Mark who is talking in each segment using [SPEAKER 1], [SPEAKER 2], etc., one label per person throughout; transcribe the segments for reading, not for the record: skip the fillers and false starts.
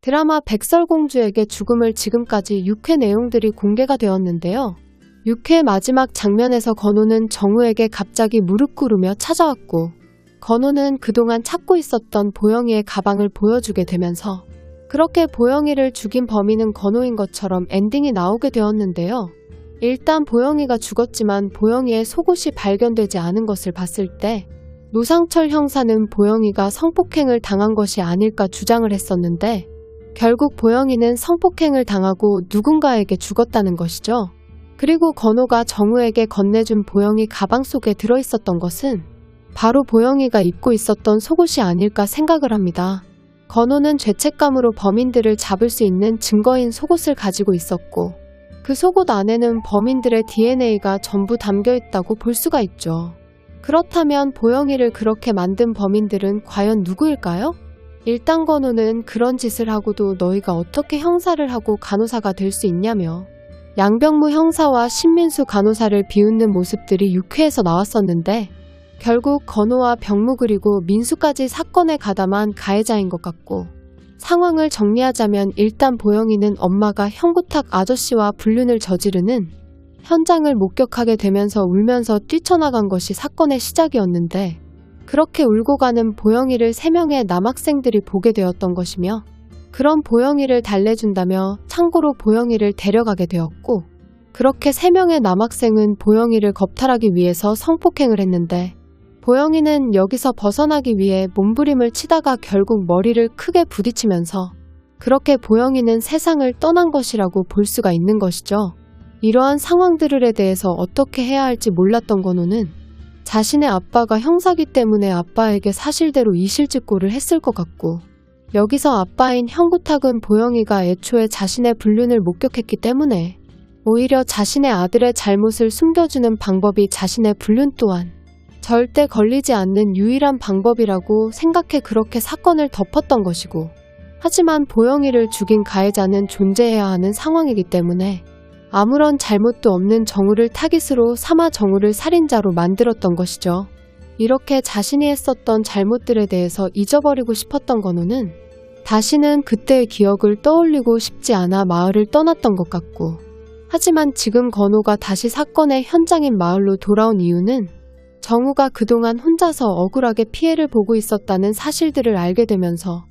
[SPEAKER 1] 드라마 백설공주에게 죽음을 지금까지 6회 내용들이 공개가 되었는데요. 6회 마지막 장면에서 건호는 정우에게 갑자기 무릎 꿇으며 찾아왔고 건호는 그동안 찾고 있었던 보영이의 가방을 보여주게 되면서 그렇게 보영이를 죽인 범인은 건호인 것처럼 엔딩이 나오게 되었는데요. 일단 보영이가 죽었지만 보영이의 속옷이 발견되지 않은 것을 봤을 때 노상철 형사는 보영이가 성폭행을 당한 것이 아닐까 주장을 했었는데 결국 보영이는 성폭행을 당하고 누군가에게 죽었다는 것이죠. 그리고 건호가 정우에게 건네준 보영이 가방 속에 들어있었던 것은 바로 보영이가 입고 있었던 속옷이 아닐까 생각을 합니다. 건호는 죄책감으로 범인들을 잡을 수 있는 증거인 속옷을 가지고 있었고 그 속옷 안에는 범인들의 DNA가 전부 담겨 있다고 볼 수가 있죠. 그렇다면 보영이를 그렇게 만든 범인들은 과연 누구일까요? 일단 건호는 그런 짓을 하고도 너희가 어떻게 형사를 하고 간호사가 될 수 있냐며 양병무 형사와 신민수 간호사를 비웃는 모습들이 6회에서 나왔었는데 결국 건호와 병무 그리고 민수까지 사건에 가담한 가해자인 것 같고 상황을 정리하자면 일단 보영이는 엄마가 형부탁 아저씨와 불륜을 저지르는 현장을 목격하게 되면서 울면서 뛰쳐나간 것이 사건의 시작이었는데 그렇게 울고 가는 보영이를 3명의 남학생들이 보게 되었던 것이며 그런 보영이를 달래준다며 창고로 보영이를 데려가게 되었고 그렇게 3명의 남학생은 보영이를 겁탈하기 위해서 성폭행을 했는데 보영이는 여기서 벗어나기 위해 몸부림을 치다가 결국 머리를 크게 부딪히면서 그렇게 보영이는 세상을 떠난 것이라고 볼 수가 있는 것이죠. 이러한 상황들에 대해서 어떻게 해야 할지 몰랐던 건호는 자신의 아빠가 형사기 때문에 아빠에게 사실대로 이실직고를 했을 것 같고 여기서 아빠인 형부탁은 보영이가 애초에 자신의 불륜을 목격했기 때문에 오히려 자신의 아들의 잘못을 숨겨주는 방법이 자신의 불륜 또한 절대 걸리지 않는 유일한 방법이라고 생각해 그렇게 사건을 덮었던 것이고 하지만 보영이를 죽인 가해자는 존재해야 하는 상황이기 때문에 아무런 잘못도 없는 정우를 타깃으로 삼아 정우를 살인자로 만들었던 것이죠. 이렇게 자신이 했었던 잘못들에 대해서 잊어버리고 싶었던 건호는 다시는 그때의 기억을 떠올리고 싶지 않아 마을을 떠났던 것 같고 하지만 지금 건호가 다시 사건의 현장인 마을로 돌아온 이유는 정우가 그동안 혼자서 억울하게 피해를 보고 있었다는 사실들을 알게 되면서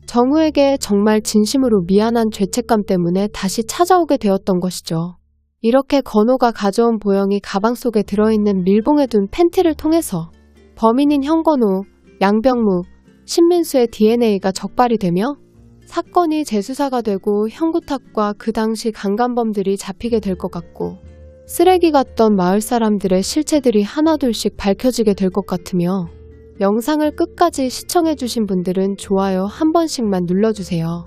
[SPEAKER 1] 정우에게 정말 진심으로 미안한 죄책감 때문에 다시 찾아오게 되었던 것이죠. 이렇게 건호가 가져온 보영이 가방 속에 들어있는 밀봉해 둔 팬티를 통해서 범인인 형건호, 양병무, 신민수의 DNA가 적발이 되며 사건이 재수사가 되고 형부탁과 그 당시 강간범들이 잡히게 될 것 같고 쓰레기 같던 마을 사람들의 실체들이 하나둘씩 밝혀지게 될 것 같으며 영상을 끝까지 시청해주신 분들은 좋아요 한 번씩만 눌러주세요.